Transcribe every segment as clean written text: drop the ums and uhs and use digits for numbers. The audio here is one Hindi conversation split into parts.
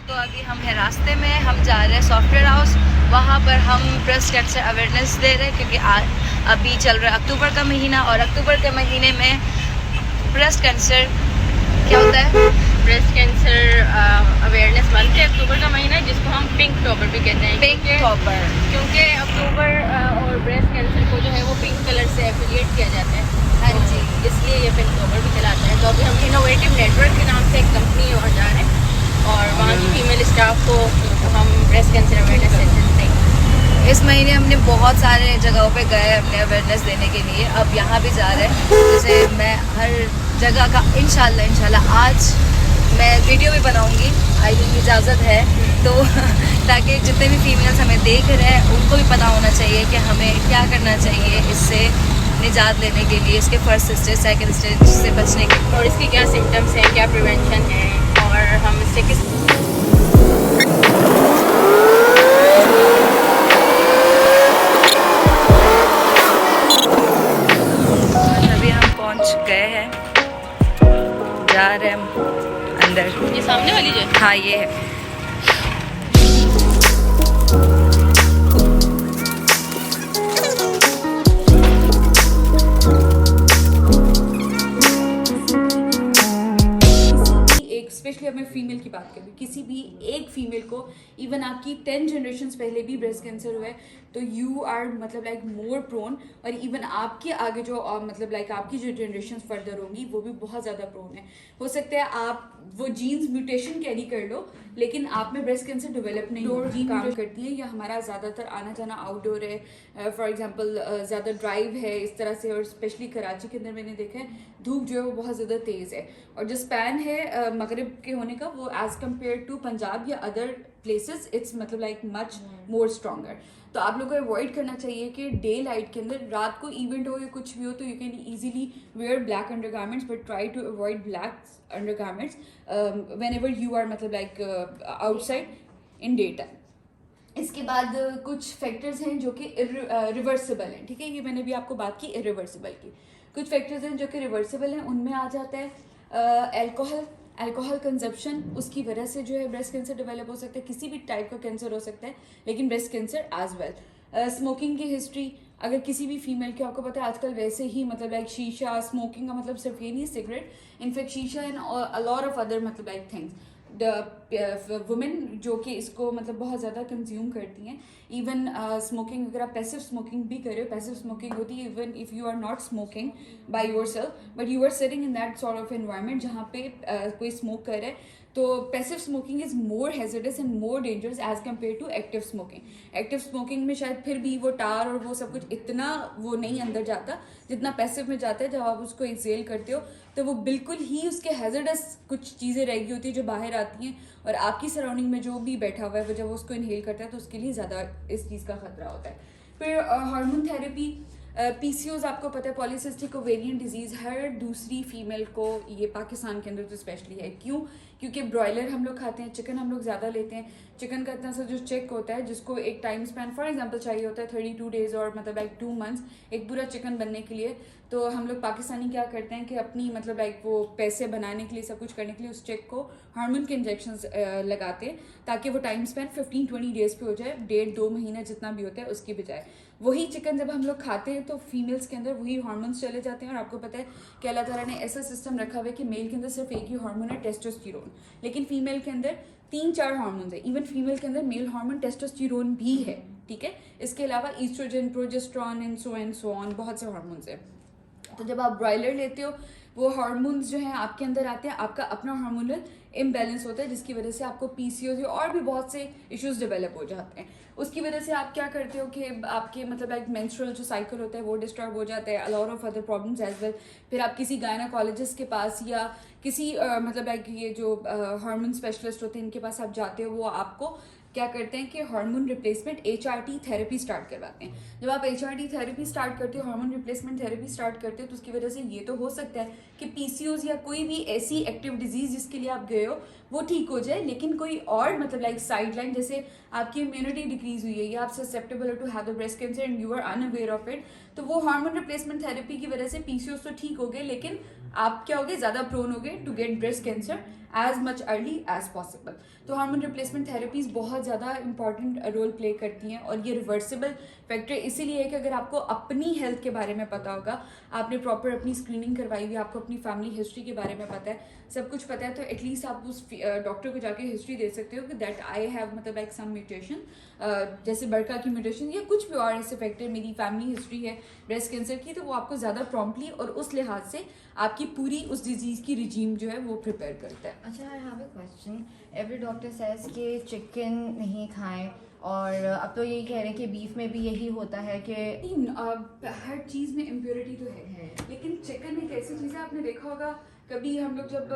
तो अभी हम हैं रास्ते में, हम जा रहे हैं सॉफ्टवेयर हाउस। वहाँ पर हम ब्रेस्ट कैंसर अवेयरनेस दे रहे हैं क्योंकि अभी चल रहा है अक्टूबर का महीना, और अक्टूबर के महीने में ब्रेस्ट कैंसर क्या होता है? ब्रेस्ट कैंसर अवेयरनेस मंथ है, अक्टूबर का महीना है, जिसको हम पिंक टॉपर भी कहते हैं। पिंक टॉपर, क्योंकि अक्टूबर और ब्रेस्ट कैंसर को जो है वो पिंक कलर से एफिलिएट किया जाता है। हाँ जी, इसलिए ये पिंक टॉपर भी चलाता है। तो अभी हम इनोवेटिव नेटवर्क के नाम से एक कंपनी और जा रहे हैं, और वहाँ की फीमेल स्टाफ को हम ब्रेस्ट कैंसर अवेयरनेस सेशन देंगे। इस महीने हमने बहुत सारे जगहों पे गए अपने अवेयरनेस देने के लिए। अब यहाँ भी जा रहे हैं, जैसे मैं हर जगह का इंशाल्लाह आज मैं वीडियो भी बनाऊंगी, आई थिंक इजाज़त है तो ताकि जितने भी फीमेल्स हमें देख रहे हैं उनको भी पता होना चाहिए कि हमें क्या करना चाहिए इससे निजात लेने के लिए, इसके फर्स्ट स्टेज सेकंड स्टेज से बचने के लिए, और इसके क्या सिम्टम्स हैं, क्या प्रिवेंशन है, और हम इससे किस अभी हम पहुंच गए हैं, जा रहे हैं हम अंदर। ये सामने वाली जो है? हाँ ये है। स्पेशली अब मैं फीमेल की बात करूँ, किसी भी एक फीमेल को, इवन आपकी 10 जनरेशन्स पहले भी ब्रेस्ट कैंसर हुआ है तो यू आर मतलब लाइक मोर प्रोन, और इवन आपके आगे जो मतलब लाइक आपकी जो जनरेशन फर्दर होंगी वो भी बहुत ज़्यादा प्रोन है। हो सकता है आप वो जीन्स म्यूटेशन कैरी कर लो लेकिन आप में ब्रेस्ट कैंसर डेवलप नहीं हो, जीन काम करती है, या हमारा ज़्यादातर आना जाना आउटडोर है, फॉर एग्जांपल ज़्यादा ड्राइव है इस तरह से, और स्पेशली कराची के अंदर मैंने देखा है धूप जो है वो बहुत ज़्यादा तेज़ है, और जो स्पैन है मगरिब के होने का वो एज़ कम्पेयर टू पंजाब या अदर प्लेसेस इट्स मतलब लाइक मच मोर स्ट्रॉन्गर। तो आप लोगों को अवॉइड करना चाहिए कि डे लाइट के अंदर, रात को इवेंट हो या कुछ भी हो तो you can easily wear black undergarments, but try to avoid black undergarments whenever you are मतलब like outside in day time. इसके बाद कुछ फैक्टर्स हैं जो कि रिवर्सिबल हैं, ठीक है, ये मैंने भी आपको बात की इरिवर्सिबल की। कुछ फैक्टर्स हैं जो कि रिवर्सिबल हैं, उनमें आ जाता है अल्कोहल कंजप्शन, उसकी वजह से जो है ब्रेस्ट कैंसर डेवलप हो सकता है, किसी भी टाइप का कैंसर हो सकता है लेकिन breast cancer as well. Smoking की हिस्ट्री, अगर किसी भी फीमेल की, आपको पता है आजकल वैसे ही मतलब लाइक शीशा, स्मोकिंग का मतलब सिर्फ ये नहीं सिगरेट, इनफैक्ट शीशा and a lot of other मतलब लाइक थिंग्स, वुमेन जो कि इसको मतलब बहुत ज़्यादा कंज्यूम करती हैं। इवन स्मोकिंग, अगर आप पैसिव स्मोकिंग भी कर रहे हो, पैसिव स्मोकिंग होती है even if you are not smoking by yourself but you are sitting in that sort of environment जहाँ पे कोई स्मोक कर रहा है, तो passive smoking is more hazardous and more dangerous as compare to active smoking. Active smoking में शायद फिर भी वो टार और वो सब कुछ इतना वो नहीं अंदर जाता जितना पैसिव में जाता है। जब आप उसको एक्सेल करते हो तो वो बिल्कुल ही उसके हैजर्डस कुछ चीज़ें रह गई होती है जो बाहर आती हैं, और आपकी सराउंडिंग में जो भी बैठा हुआ है वो जब वो उसको इनहेल करता है तो उसके लिए ज़्यादा इस चीज़ का खतरा होता है। फिर हार्मोन थेरेपी, पीसीओज आपको पता है पॉलीसिस्टिक ओवेरियन डिजीज़ हर दूसरी फीमेल को ये पाकिस्तान के अंदर तो स्पेशली है। क्यों? क्योंकि ब्रॉयलर हम लोग खाते हैं, चिकन हम लोग ज़्यादा लेते हैं। चिकन का इतना सा जो चेक होता है जिसको एक टाइम स्पैन फॉर एग्जांपल चाहिए होता है 32 डेज़ और मतलब लाइक 2 मंथ्स एक पूरा चिकन बनने के लिए, तो हम लोग पाकिस्तानी क्या करते हैं कि अपनी मतलब लाइक वो पैसे बनाने के लिए, सब कुछ करने के लिए उस चेक को हार्मोन के इंजेक्शंस लगाते हैं ताकि वो टाइम स्पैन 15-20 डेज़ पे हो जाए, 1.5-2 महीना जितना भी होता है उसकी बजाय। वही चिकन जब हम लोग खाते हैं तो फीमेल्स के अंदर वही हार्मोन्स चले जाते हैं, और आपको पता है कि अल्लाह ताला ने ऐसा सिस्टम रखा हुआ है कि मेल के अंदर सिर्फ एक ही हार्मोन है टेस्टोस्टेरोन, लेकिन फीमेल के अंदर 3-4 हार्मोन्स है। इवन फीमेल के अंदर मेल हार्मोन टेस्टोस्टेरोन भी है, ठीक है, इसके अलावा oestrogen, progesterone and so on बहुत से हार्मोन्स है। तो जब आप ब्रॉयलर लेते हो वो हार्मोन्स जो हैं आपके अंदर आते हैं, आपका अपना हार्मोनल इम्बैलेंस होता है जिसकी वजह से आपको पीसीओएस और भी बहुत से इश्यूज डेवलप हो जाते हैं। उसकी वजह से आप क्या करते हो कि आपके मतलब लाइक मेंस्ट्रुअल जो साइकिल होता है वो डिस्टर्ब हो जाता है, a lot of other problems as well. फिर आप किसी गायनाकोलॉजिस्ट के पास या किसी मतलब लाइक ये जो हार्मोन स्पेशलिस्ट होते हैं इनके पास आप जाते हो, वो आपको क्या करते हैं कि hormone replacement HRT therapy start करवाते हैं। जब आप HRT थेरेपी स्टार्ट करते हो, हार्मोन रिप्लेसमेंट थेरेपी स्टार्ट करते हो, तो उसकी वजह से ये तो हो सकता है कि पीसीओज या कोई भी ऐसी एक्टिव डिजीज जिसके लिए आप गए हो वो ठीक हो जाए, लेकिन कोई और मतलब लाइक साइड लाइन जैसे आपकी इम्यूनिटी डिक्रीज हुई है या आप susceptible to have the breast cancer and you are unaware of it, तो वो हार्मोन रिप्लेसमेंट थेरेपी की वजह से पीसीओज तो ठीक हो गए लेकिन आप क्या हो गए, ज़्यादा प्रोन हो गए to get breast cancer as much early as possible. तो हार्मोन रिप्लेसमेंट थेरेपीज बहुत ज़्यादा इंपॉर्टेंट रोल प्ले करती हैं और ये रिवर्सिबल फैक्टर इसीलिए है कि अगर आपको अपनी हेल्थ के बारे में पता होगा, आपने प्रॉपर अपनी स्क्रीनिंग करवाई हुई, आपको अपनी फैमिली हिस्ट्री के बारे में पता है, सब कुछ पता है, तो एटलीस्ट आप उस डॉक्टर को जाके हिस्ट्री दे सकते हो कि दैट आई हैव मतलब लाइक सम म्यूटेशन, जैसे बड़का की म्यूटेशन या कुछ भी और ऐसे फैक्टर, मेरी फैमिली हिस्ट्री है ब्रेस्ट कैंसर की, तो वो आपको ज़्यादा प्रॉम्प्टली और उस लिहाज से आपकी पूरी उस डिजीज़ की रिजीम जो है वो प्रिपेयर करता है। अच्छा, I have a question. Every doctor says कि चिकन नहीं खाएं, और अब तो यही कह रहे हैं कि बीफ में भी यही होता है कि हर चीज़ में इम्प्योरिटी तो है, लेकिन चिकन एक ऐसी चीज़ है, आपने देखा होगा कभी हम लोग जब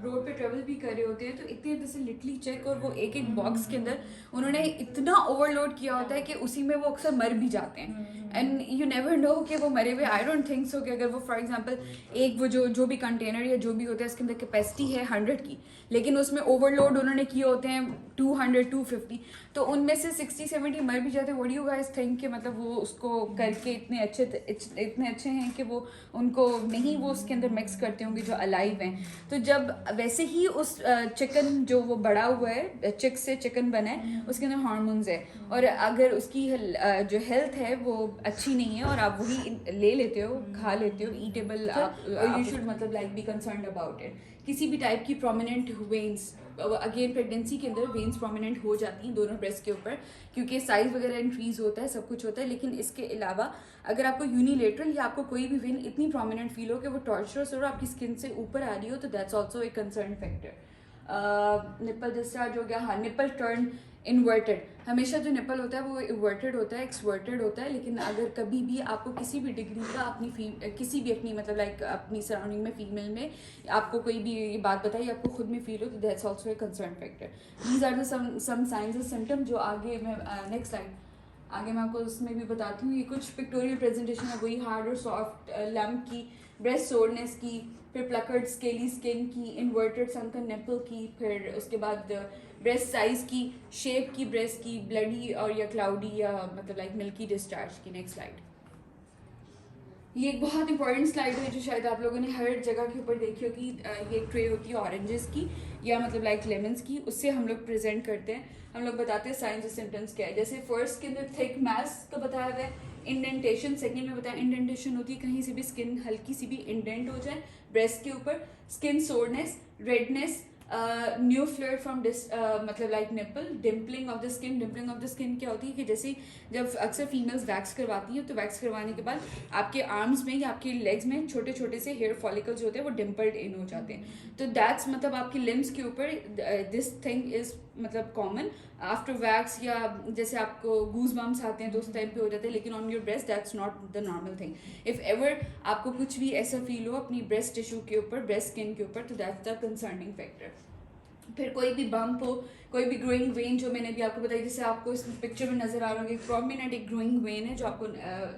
रोड पे ट्रेवल भी कर रहे होते हैं तो इतने जैसे लिटली चेक और वो एक एक बॉक्स के अंदर उन्होंने इतना ओवरलोड किया होता है कि उसी में वो अक्सर मर भी जाते हैं, एंड यू नेवर नो कि वो मरे हुए। आई डोंट थिंक सो कि अगर वो फॉर एग्जांपल एक वो जो भी कंटेनर या जो भी होता है उसके अंदर कैपेसिटी है 100 की, लेकिन उसमें ओवरलोड उन्होंने किए होते हैं 200 250, तो उनमें से 60-70 मर भी जाते हैं। What do you guys think कि मतलब वो उसको करके इतने अच्छे हैं कि वो उनको नहीं वो उसके अंदर मिक्स करते होंगे जो अलाइव हैं। तो जब वैसे ही उस चिकन जो वो बड़ा हुआ है, चिक से चिकन बना है, उसके अंदर हार्मोन्स है, और अगर उसकी जो हेल्थ है वो अच्छी नहीं है और आप वही ले लेते हो, खा लेते हो, ईटेबल, यू शुड मतलब like be concerned about it. किसी भी टाइप की प्रोमिनेंट वेन्स, अगेन प्रेगनेंसी के अंदर वेन्स प्रोमिनेंट हो जाती हैं दोनों ब्रेस्ट के ऊपर, क्योंकि साइज वगैरह इंक्रीज होता है, सब कुछ होता है। लेकिन इसके अलावा अगर आपको यूनिलेटरल या आपको कोई भी वेन इतनी प्रोमिनेंट फील हो कि वो टॉर्चरस और आपकी स्किन से ऊपर आ रही हो, तो that's also a concern factor. Nipple discharge हो गया, हाँ, निपल टर्न इन्वर्टेड, हमेशा जो निपल होता है वो इन्वर्टेड होता है, एक्सवर्टेड होता है, लेकिन अगर कभी भी आपको किसी भी डिग्री का किसी भी अपनी मतलब लाइक अपनी सराउंडिंग में फीमेल में आपको कोई भी ये बात बताई, आपको खुद में फील हो, तो that's also a concern factor. These are the some signs and symptom जो आगे मैं नेक्स्ट स्लाइड आगे मैं आपको उसमें भी बताती हूँ। ये कुछ पिक्टोरियल प्रेजेंटेशन है, वही हार्ड और सॉफ्ट लम्प की, ब्रेस्ट सोरनेस की, फिर प्लकर्ड स्केली स्किन की, इन्वर्टेड संकन निपल की, फिर उसके बाद ब्रेस्ट साइज की, शेप की ब्रेस्ट की, ब्लडी और या क्लाउडी या मतलब लाइक मिल्की डिस्चार्ज की। Next slide. ये एक बहुत इंपॉर्टेंट स्लाइड है जो शायद आप लोगों ने हर जगह के ऊपर देखी होगी। ये एक ट्रे होती है ऑरेंजेस की या मतलब लाइक लेमन्स की, उससे हम लोग प्रेजेंट करते हैं, हम लोग बताते हैं साइंस और सिम्टम्स क्या है। जैसे फर्स्ट के अंदर थिक मैस का बताया गया है, इंडेंटेशन सेकंड में बताया, इंडेंटेशन होती है कहीं से भी स्किन हल्की सी भी इंडेंट हो जाए ब्रेस्ट के ऊपर, skin soreness, redness, new flare from मतलब like nipple, dimpling of the skin. Dimpling of the skin क्या होती है कि जैसे जब अक्सर फीमेल्स वैक्स करवाती हैं तो वैक्स करवाने के बाद आपके आर्म्स में या आपके लेग्स में छोटे छोटे से हेयर फॉलिकल्स होते हैं, वो डिम्पल्ड इन हो जाते हैं। तो दैट्स मतलब आपकी लिम्स के ऊपर दिस थिंग इज मतलब कॉमन आफ्टर वैक्स, या जैसे आपको गूज बम्स आते हैं तो उस टाइप पे हो जाते हैं, लेकिन on your breast that's not the normal thing. If ever आपको कुछ भी ऐसा फील हो अपनी ब्रेस्ट टिश्यू के ऊपर, ब्रेस्ट स्किन के ऊपर, तो दैट्स द कंसर्निंग फैक्टर। फिर कोई भी बम्प हो, कोई भी ग्रोइंग वेन, जो मैंने भी आपको बताई, जैसे आपको इस पिक्चर में नजर आ रहा होगा, प्रोमिनेंट एक ग्रोइंग वेन है जो आपको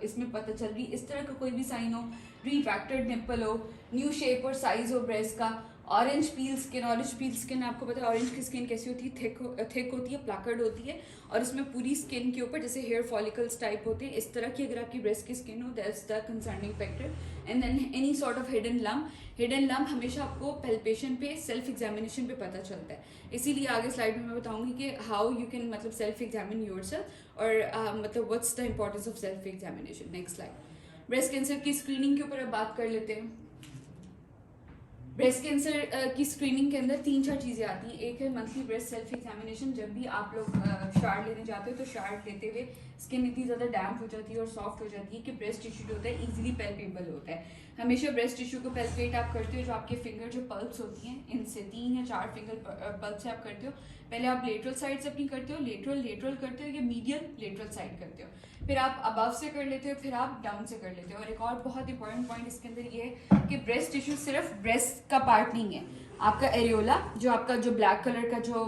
इसमें पता चल रही, इस तरह का कोई भी साइन हो, रिट्रैक्टेड निपल हो, न्यू शेप और साइज हो ब्रेस्ट का, orange peel skin. Orange peel skin आपको पता है ऑरेंज की स्किन कैसी होती है, थिक होती है, प्लाकर्ड होती है, और इसमें पूरी स्किन के ऊपर जैसे हेयर फॉलिकल्स टाइप होते हैं, इस तरह की अगर आपकी ब्रेस्ट की स्किन हो, that's the concerning factor. And then any sort of hidden lump. Hidden lump हमेशा आपको पैल्पेशन पे, सेल्फ एग्जामिनेशन पे पता चलता है, इसीलिए आगे स्लाइड में मैं बताऊंगी कि हाउ यू कैन मतलब सेल्फ एग्जामिन योरसेल्फ, और मतलब what's the importance of self examination. Next slide. Breast cancer की स्क्रीनिंग के ऊपर अब बात कर लेते हैं। ब्रेस्ट कैंसर की स्क्रीनिंग के अंदर 3-4 चीज़ें आती हैं। एक है मंथली ब्रेस्ट सेल्फ एग्जामिनेशन। जब भी आप लोग शार्ट लेने जाते हो तो शार्ट लेते हुए स्किन इतनी ज़्यादा डैम्प हो जाती है और सॉफ्ट हो जाती है कि ब्रेस्ट टिश्यू जो होता है ईजिली पैल्पेबल होता है। हमेशा ब्रेस्ट टिश्यू को पैल्पेट आप करते हो, जो आपके फिंगर जो पल्प्स होती हैं, इनसे 3 या 4 फिंगर पल्प से आप करते हो। पहले आप लेटरल साइड से अपनी करते हो, लेटरल करते हो या मीडियल लेटरल साइड करते हो, फिर आप अबव से कर लेते हो, फिर आप डाउन से कर लेते हो। और एक और बहुत इंपॉर्टेंट पॉइंट इसके अंदर ये है कि ब्रेस्ट टिश्यू सिर्फ ब्रेस्ट का पार्ट नहीं है, आपका एरियोला जो आपका जो ब्लैक कलर का जो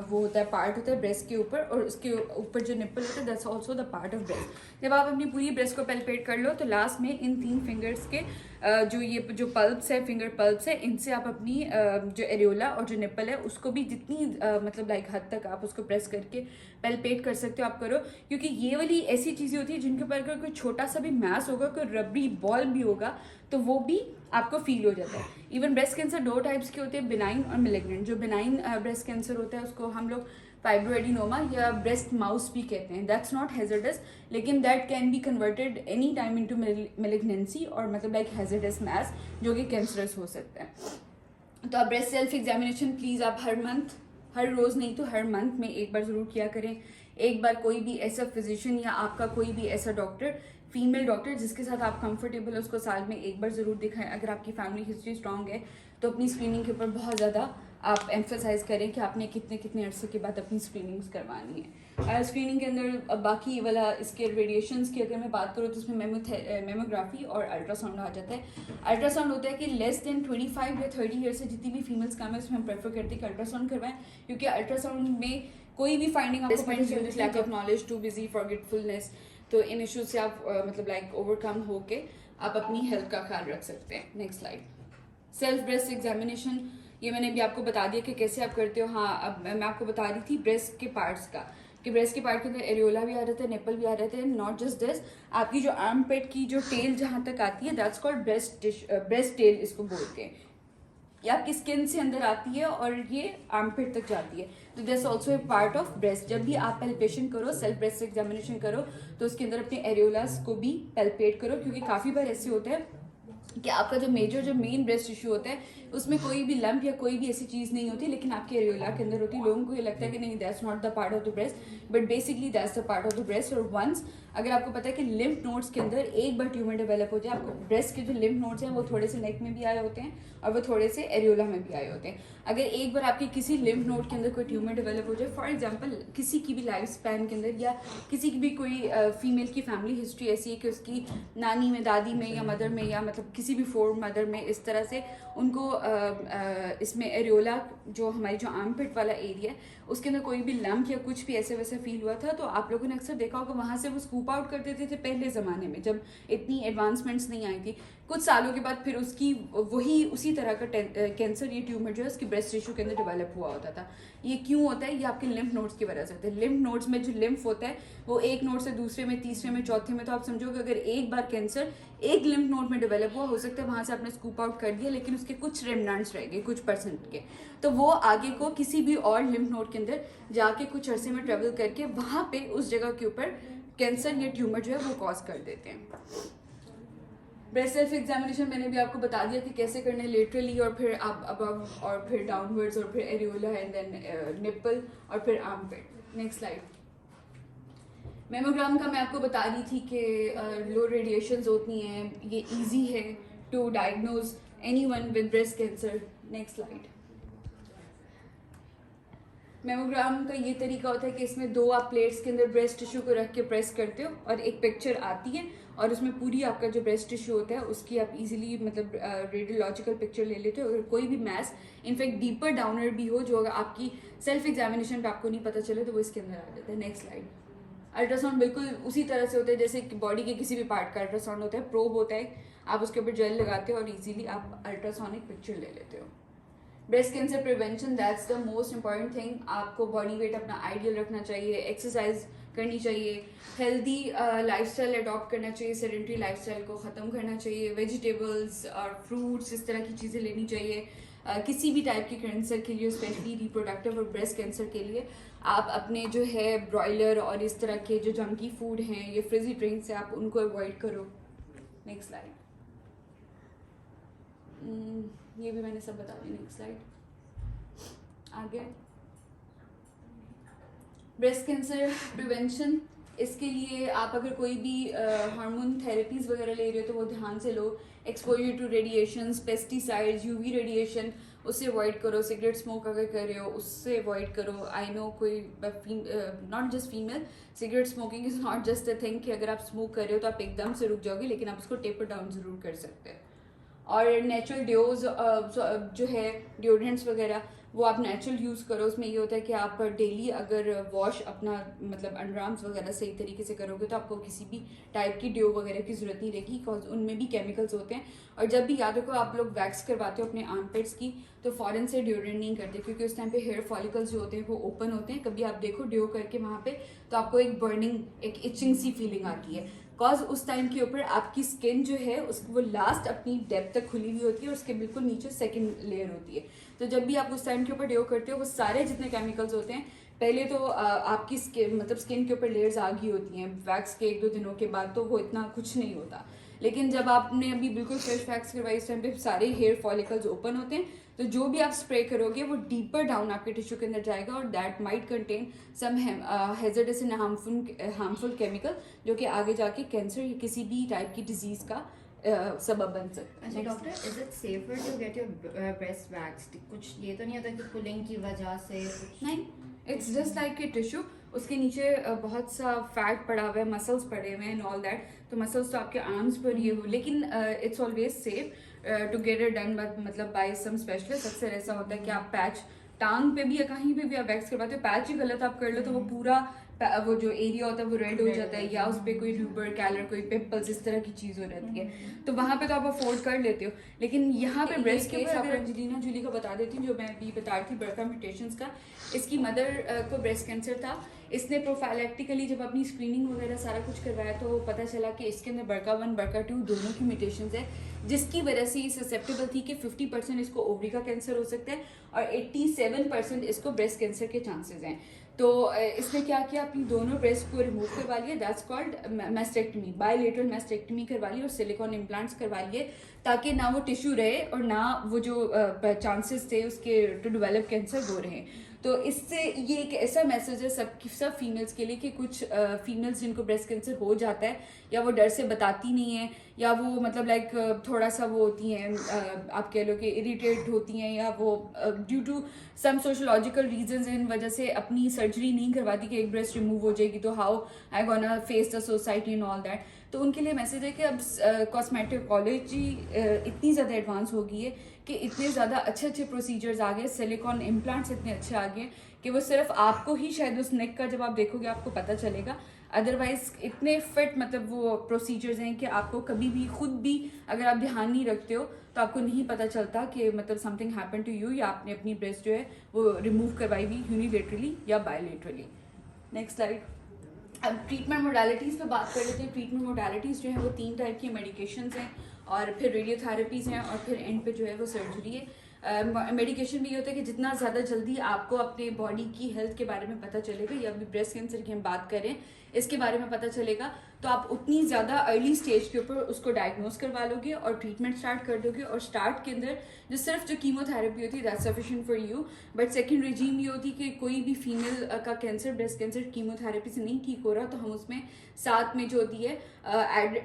वो होता है पार्ट होता है ब्रेस्ट के ऊपर, और उसके ऊपर जो निप्पल होता है that's also the part of breast. जब आप अपनी पूरी ब्रेस्ट को पैल्पेट कर लो तो लास्ट में इन 3 फिंगर्स के जो ये जो पल्प्स है, फिंगर पल्प्स है, इनसे आप अपनी जो एरियोला और जो निप्पल है उसको भी जितनी मतलब लाइक हद तक आप उसको प्रेस करके पेल्पेट कर सकते हो आप करो, क्योंकि ये वाली ऐसी चीज़ें होती है जिनके ऊपर अगर कोई छोटा सा भी मैस होगा, कोई रबड़ी बॉल भी होगा, तो वो भी आपको फील हो जाता है। इवन ब्रेस्ट कैंसर 2 टाइप्स के होते हैं, बिनाइन और मेलिग्नेंट। जो बिनाइन ब्रेस्ट कैंसर होता है उसको हम लोग फाइब्रोएडिनोमा या ब्रेस्ट माउस भी कहते हैं। दैट्स नॉट हैजर्डस, लेकिन that can be converted any time into malignancy और मतलब लाइक हैजर्डस मैस जो कि कैंसरस हो सकता है। तो आप ब्रेस्ट सेल्फ एग्जामिनेशन प्लीज़ आप हर मंथ, हर रोज़ नहीं तो हर मंथ में एक बार ज़रूर किया करें। एक बार कोई भी ऐसा फिजिशियन या आपका कोई भी ऐसा डॉक्टर, फीमेल डॉक्टर जिसके साथ आप कंफर्टेबल हो, उसको साल में एक बार ज़रूर दिखाएं। अगर आपकी फैमिली हिस्ट्री स्ट्रांग है तो अपनी स्क्रीनिंग के ऊपर बहुत ज़्यादा आप एम्फेसाइज करें कि आपने कितने कितने अरसे के बाद अपनी स्क्रीनिंग्स करवानी है। स्क्रीनिंग के अंदर बाकी वाला इसके रेडिएशंस की अगर मैं बात करूँ तो उसमें मेमोग्राफी और अल्ट्रासाउंड आ जाता है। अल्ट्रासाउंड होता है कि लेस देन 25 या 30 ईयर से जितनी भी फीमेल्स काम है उसमें हम प्रेफर करते हैं कि अल्ट्रासाउंड करवाएं, क्योंकि अल्ट्रासाउंड में कोई भी फाइंडिंग आपको पता चलती है, lack of knowledge, too busy, forgetfulness, तो इन इश्यूज से आप मतलब लाइक ओवरकम होके आप अपनी हेल्थ का ख्याल रख सकते हैं। Next slide. Self breast examination, ये मैंने भी आपको बता दिया कि कैसे आप करते हो। हाँ, अब मैं आपको बता रही थी ब्रेस्ट के पार्ट्स का, कि ब्रेस्ट के पार्ट के अंदर एरियोला भी आ रहा था, निप्पल भी आ रहे थे। नॉट जस्ट दिस, आपकी जो आर्म पेट की जो टेल जहाँ तक आती है दैट्स कॉल्ड ब्रेस्ट टेल इसको बोलते हैं। ये आपकी स्किन से अंदर आती है और ये आर्मपिट तक जाती है, तो that's also A part of breast. जब भी आप पेल्पेशन करो, सेल्फ ब्रेस्ट एग्जामिनेशन करो, तो उसके अंदर अपने एरियोलास को भी पेल्पेट करो, क्योंकि काफ़ी बार ऐसे होता है कि आपका जो मेन ब्रेस्ट टिश्यू होता है उसमें कोई भी लंप या कोई भी ऐसी चीज़ नहीं होती, लेकिन आपके एरियोला के अंदर होती है। लोगों को ये लगता है कि नहीं, that's not the part of the breast, but basically that's the part of the breast. और वंस अगर आपको पता है कि लिम्फ नोड्स के अंदर एक बार ट्यूमर डेवलप हो जाए, आपको ब्रेस्ट के जो लिम्फ नोड्स हैं वो थोड़े से नेक में भी आए होते हैं और वो थोड़े से एरियोला में भी आए होते हैं। अगर एक बार आपके किसी लिम्फ नोड के अंदर कोई ट्यूमर डेवलप हो जाए, फॉर एग्जाम्पल किसी की भी लाइफ स्पैन के अंदर या किसी की भी कोई फीमेल की फैमिली हिस्ट्री ऐसी है कि उसकी नानी में, दादी में या मदर में या मतलब किसी भी फोर मदर में इस तरह से उनको इसमें एरियोला जो हमारी जो आर्मपिट वाला एरिया है उसके अंदर कोई भी लम्प या कुछ भी ऐसे वैसा फील हुआ था, तो आप लोगों ने अक्सर देखा होगा वहाँ से वो स्कूप आउट कर देते थे पहले ज़माने में, जब इतनी एडवांसमेंट्स नहीं आई थी। कुछ सालों के बाद फिर उसकी वही उसी तरह का कैंसर, ये ट्यूमर जो है उसकी ब्रेस्ट टिश्यू के अंदर डेवलप हुआ होता था। ये क्यों होता है? ये आपके लिम्फ नोड्स की वजह से होता है। लिम्फ नोड्स में जो लिम्फ होता है वो एक नोड से दूसरे में, तीसरे में, चौथे में, तो आप समझोगे अगर एक बार कैंसर एक लिम्फ नोड में डेवलप हुआ, हो सकता है वहाँ से आपने स्कूप आउट कर दिया, लेकिन उसके कुछ रेमनेंट्स रह गए, कुछ परसेंट के, तो वो आगे को किसी भी और लिम्फ नोड के अंदर जाके कुछ अरसे में ट्रेवल करके वहाँ पे उस जगह के ऊपर कैंसर या ट्यूमर जो है वो कॉज कर देते हैं। ब्रेस्ट सेल्फ एग्जामिनेशन मैंने भी आपको बता दिया कि कैसे करने, लेटरली और फिर आप अबव और फिर डाउनवर्ड्स और फिर एरियोला एंड देन निप्पल और फिर आर्मपिट। Next slide. मेमोग्राम का मैं आपको बता रही थी कि लो रेडिएशंस होती हैं, ये इजी है to diagnose anyone with breast cancer. Next slide. Mammogram का ये तरीका होता है कि इसमें दो आप प्लेट्स के अंदर ब्रेस्ट टिश्यू को रख के प्रेस करते हो और एक पिक्चर आती है और उसमें पूरी आपका जो ब्रेस्ट टिश्यू होता है उसकी आप इजीली मतलब रेडियोलॉजिकल पिक्चर ले लेते हो। अगर कोई भी मैस इनफैक्ट डीपर डाउनर भी हो जो अगर आपकी सेल्फ एग्जामिनेशन पे आपको नहीं पता चले तो वो इसके अंदर आ जाता है। Next slide. अल्ट्रासाउंड बिल्कुल उसी तरह से होता है जैसे बॉडी के किसी भी पार्ट का अल्ट्रासाउंड होता है, प्रोब होता है, आप उसके ऊपर जेल लगाते हो और इजीली आप अल्ट्रासोनिक पिक्चर ले लेते हो। Breast cancer prevention, that's the most important thing. आपको बॉडी वेट अपना आइडियल रखना चाहिए, एक्सरसाइज करनी चाहिए, हेल्दी लाइफस्टाइल अडॉप्ट करना चाहिए, सेडेंटरी लाइफस्टाइल को ख़त्म करना चाहिए, वेजिटेबल्स और फ्रूट्स इस तरह की चीज़ें लेनी चाहिए। किसी भी टाइप के कैंसर के लिए, स्पेशली रिप्रोडक्टिव और ब्रेस्ट कैंसर के लिए आप अपने जो है ब्रॉयलर और इस तरह के जो जंकी फूड हैं, ये फ्रिजी ड्रिंक्स हैं, आप उनको अवॉइड करो। Next slide. ये भी मैंने सब बता दिया। Next slide. आगे ब्रेस्ट कैंसर प्रिवेंशन, इसके लिए आप अगर कोई भी हार्मोन थेरेपीज़ वगैरह ले रहे हो तो वो ध्यान से लो। Exposure to radiations, pesticides, UV radiation, उससे अवॉइड करो। सिगरेट स्मोक अगर कर रहे हो उससे अवॉइड करो। आई नो कोई not just female, cigarette smoking is not just a thing कि अगर आप स्मोक कर रहे हो तो आप एकदम से रुक जाओगे, लेकिन आप उसको टेपर डाउन ज़रूर कर सकते हैं। और नेचुरल डिओज जो है डिओड्रेंट्स वगैरह वो आप नेचुरल यूज़ करो। उसमें ये होता है कि आप डेली अगर वॉश अपना मतलब अंडर आर्म्स वगैरह सही तरीके से करोगे तो आपको किसी भी टाइप की डिओ वगैरह की ज़रूरत नहीं रहेगी, बिकॉज उनमें भी केमिकल्स होते हैं। और जब भी याद रखो आप लोग वैक्स करवाते हो अपने आर्मपिट्स की तो फ़ौरन से डिओड्रेंट नहीं करते, क्योंकि उस टाइम पे हेयर फॉलिकल्स जो होते हैं वो ओपन होते हैं। कभी आप देखो डिओ करके वहाँ पे तो आपको एक बर्निंग, एक इचिंग सी फीलिंग आती है, बिकॉज उस टाइम के ऊपर आपकी स्किन जो है उसकी वो लास्ट अपनी डेप्थ तक खुली हुई होती है और उसके बिल्कुल नीचे सेकंड लेयर होती है। तो जब भी आप उस टाइम के ऊपर डिओ करते हो वो सारे जितने केमिकल्स होते हैं पहले तो आपकी स्किन मतलब स्किन के ऊपर लेयर्स आ गई होती हैं, वैक्स के 1-2 दिनों के बाद तो वो इतना कुछ नहीं होता। लेकिन जब आपने अभी बिल्कुल फ्रेश वैक्स करवाई इस टाइम पे सारे हेयर फॉलिकल्स ओपन होते हैं, तो जो भी आप स्प्रे करोगे वो डीपर डाउन आपके टिश्यू के अंदर जाएगा और that might contain some hazardous and harmful chemical जो कि आगे जाके कैंसर या किसी भी टाइप की डिजीज का सबब बन सकता अच्छा है। Doctor, is it safer to get your breast waxed? कुछ ये तो नहीं होता कि पुलिंग की वजह से कुछ? नहीं, it's just like a tissue, उसके नीचे बहुत सा फैट पड़ा हुआ है, मसल्स पड़े हुए हैं एंड ऑल दैट, तो मसल्स तो आपके आर्म्स पर ये हो, लेकिन it's always safe to get it done मतलब बाय सम स्पेशलिस्ट। अक्सर ऐसा होता है कि आप पैच टांग पे भी या कहीं पे भी आप वैक्स करवाते हो, पैच ही गलत आप कर लो तो वो पूरा वो जो एरिया होता है वो रेड हो जाता है, या उस पर कोई ल्यूबर कैलर कोई पिंपल्स इस तरह की चीज़ हो रहती है, तो वहाँ पे तो आप अफोर्ड कर लेते हो। लेकिन यहाँ पे ब्रेस्ट केस आप एंजेलिना जूली का बता देती हूँ, जो मैं अभी बता रही थी बर्का म्यूटेशंस का। इसकी मदर को ब्रेस्ट कैंसर था, इसने प्रोफाइलेक्टिकली जब अपनी स्क्रीनिंग वगैरह सारा कुछ करवाया तो पता चला कि इसके अंदर BRCA 1 BRCA 2 दोनों की म्यूटेशंस है, जिसकी वजह से ये ससेप्टेबल थी कि 50% इसको ओवरी का कैंसर हो सकता है और 87% इसको ब्रेस्ट कैंसर के चांसेस हैं। तो इसने क्या किया, अपनी दोनों ब्रेस्ट को रिमूव करवा लिया, that's called mastectomy, bilateral mastectomy करवा ली और सिलिकॉन इम्प्लांट्स करवा लिए, ताकि ना वो टिश्यू रहे और ना वो जो चांसेस थे उसके टू डेवलप कैंसर वो रहे। तो इससे ये एक ऐसा मैसेज है सब फीमेल्स के लिए कि कुछ फीमेल्स जिनको ब्रेस्ट कैंसर हो जाता है या वो डर से बताती नहीं है, या वो मतलब लाइक थोड़ा सा वो होती हैं, आप कह लो कि इरिटेट होती हैं, या वो due to some sociological reasons इन वजह से अपनी सर्जरी नहीं करवाती कि एक ब्रेस्ट रिमूव हो जाएगी तो how I gonna face the society and all that. तो उनके लिए मैसेज है कि अब कॉस्मेटोलॉजी इतनी ज़्यादा एडवांस हो गई है कि इतने ज़्यादा अच्छे अच्छे प्रोसीजर्स आ गए, सिलिकॉन इम्प्लांट्स इतने अच्छे आ गए कि वो सिर्फ आपको ही शायद उस नेक का जब आप देखोगे आपको पता चलेगा, अदरवाइज इतने फिट मतलब वो प्रोसीजर्स हैं कि आपको कभी भी खुद भी अगर आप ध्यान नहीं रखते हो तो आपको नहीं पता चलता कि मतलब समथिंग हैपन टू यू, या आपने अपनी ब्रेस्ट जो है वो रिमूव करवाई हुई यूनिलेटरली या बायलेटरली। Next slide. अब ट्रीटमेंट मोडालिटीज़ पे बात कर लेते हैं। ट्रीटमेंट मोडालिटीज़ जो है वो 3 टाइप की मेडिकेशंस हैं और फिर रेडियोथेरेपीज़ हैं और फिर एंड पे जो है वो सर्जरी है। मेडिकेशन भी ये होता है कि जितना ज़्यादा जल्दी आपको अपने बॉडी की हेल्थ के बारे में पता चलेगा, या अभी ब्रेस्ट कैंसर की हम बात करें इसके बारे में पता चलेगा, तो आप उतनी ज़्यादा अर्ली स्टेज के ऊपर उसको डायग्नोस करवा लोगे और ट्रीटमेंट स्टार्ट कर दोगे। और स्टार्ट के अंदर जो सिर्फ जो कीमोथेरेपी होती है that's sufficient for you, but second regime ये होती है कि कोई भी फीमेल का कैंसर ब्रेस्ट कैंसर कीमोथेरेपी से नहीं ठीक हो रहा तो हम उसमें साथ में जो होती है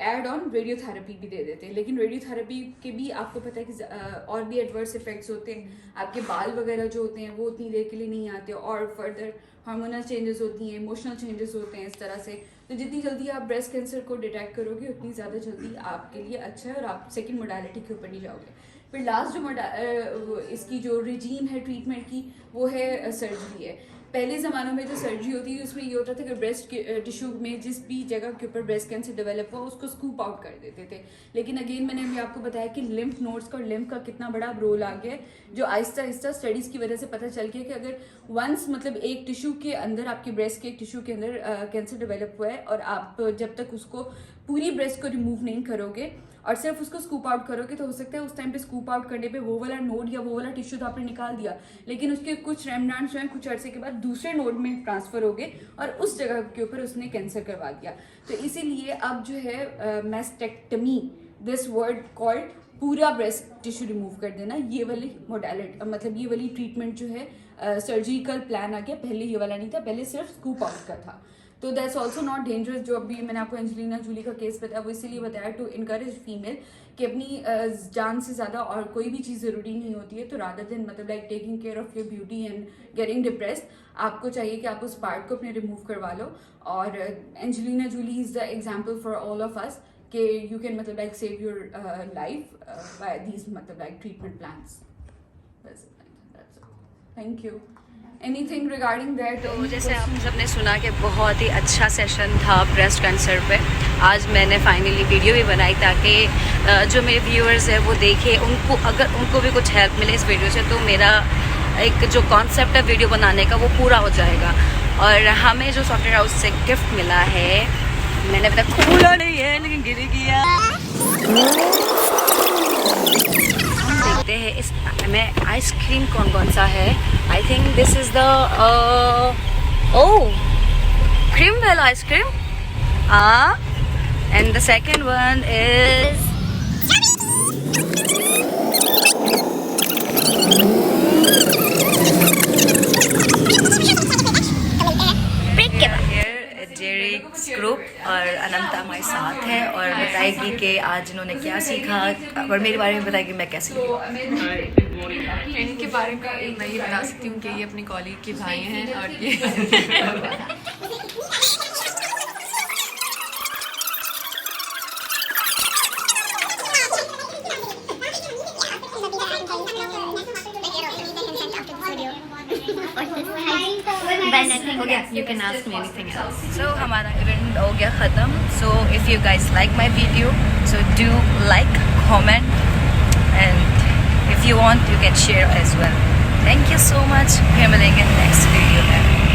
एड ऑन रेडियोथेरेपी भी दे देते हैं। लेकिन रेडियोथेरेपी के भी आपको पता है कि और भी एडवर्स इफेक्ट्स होते हैं, आपके बाल वगैरह जो होते हैं वो उतनी देर के लिए नहीं आते और फर्दर हार्मोनल चेंजेस होती हैं, इमोशनल चेंजेस होते हैं इस तरह से। तो जितनी जल्दी आप ब्रेस्ट कैंसर को डिटेक्ट करोगे उतनी ज़्यादा जल्दी आपके लिए अच्छा है और आप सेकंड मोडालिटी के ऊपर नहीं जाओगे। फिर लास्ट जो इसकी जो रिजीम है ट्रीटमेंट की वो है सर्जरी है। पहले ज़मानों में जो सर्जरी होती है उसमें ये होता था कि ब्रेस्ट टिश्यू में जिस भी जगह के ऊपर ब्रेस्ट कैंसर डेवलप हुआ उसको स्कूप आउट कर देते थे। लेकिन अगेन मैंने अभी आपको बताया कि लिम्फ नोड्स का और लिम्फ का कितना बड़ा रोल आ गया है, जो आहिस्ता आहिस्ता स्टडीज़ की वजह से पता चल गया कि अगर वंस मतलब एक टिश्यू के अंदर आपके ब्रेस्ट के एक टिश्यू के अंदर कैंसर डेवलप हुआ है और आप जब तक उसको पूरी ब्रेस्ट को रिमूव नहीं करोगे और सिर्फ उसको स्कूप आउट करोगे तो हो सकता है उस टाइम पे स्कूप आउट करने पे वो वाला नोड या वो वाला टिश्यू तो आपने निकाल दिया, लेकिन उसके कुछ रेमनांट्स जो हैं कुछ अर्से के बाद दूसरे नोड में ट्रांसफर हो गए और उस जगह के ऊपर उसने कैंसर करवा दिया। तो इसीलिए अब जो है मैस्टेक्टमी, दिस वर्ड कॉल्ड पूरा ब्रेस्ट टिश्यू रिमूव कर देना, ये वाली मोडालिटी मतलब ये वाली ट्रीटमेंट जो है सर्जिकल प्लान आ गया। पहले ये वाला नहीं था, पहले सिर्फ स्कूप आउट का था। तो दैट्स ऑल्सो नॉट डेंजरस। जो अभी मैंने आपको एंजेलिना जूली का केस बताया वो इसीलिए बताया टू इनकरेज फीमेल कि अपनी जान से ज़्यादा और कोई भी चीज़ ज़रूरी नहीं होती है। तो रादर देन मतलब like taking care of your beauty and getting depressed, आपको चाहिए कि आप उस पार्ट को अपने रिमूव करवा लो। और Angelina Jolie is the example for all of us कि यू कैन मतलब like save your life by these मतलब like treatment plans. Thank you. Anything regarding that? तो जैसे आप सबने सुना कि बहुत ही अच्छा सेशन था ब्रेस्ट कैंसर पे. आज मैंने फाइनली वीडियो भी बनाई ताकि जो मेरे व्यूअर्स हैं वो देखें, उनको अगर उनको भी कुछ हेल्प मिले इस वीडियो से, तो मेरा एक जो कॉन्सेप्ट है वीडियो बनाने का वो पूरा हो जाएगा. और हमें जो सॉफ्टवेयर हाउस से गिफ्ट मिला है, मैंने अभी तक खोला नहीं है लेकिन गिर गया. देखते हैं इसमें आइसक्रीम कौन कौन सा है. I think this is the cream well ice cream. And the second one is जेरिक्स ग्रुप. और अनंता हमारे साथ है और बताएगी कि आज इन्होंने क्या सीखा, और मेरे बारे में बताएगी मैं कैसे. इनके बारे में मैं ये बता सकती हूँ कि ये अपनी कॉलीग के भाई हैं और ये You can ask me anything else. So हमारा इवेंट हो गया ख़त्म. So if you guys like my video, so do like, comment, and if you want you can share as well. Thank you so much. फिर मिलेंगे next video में.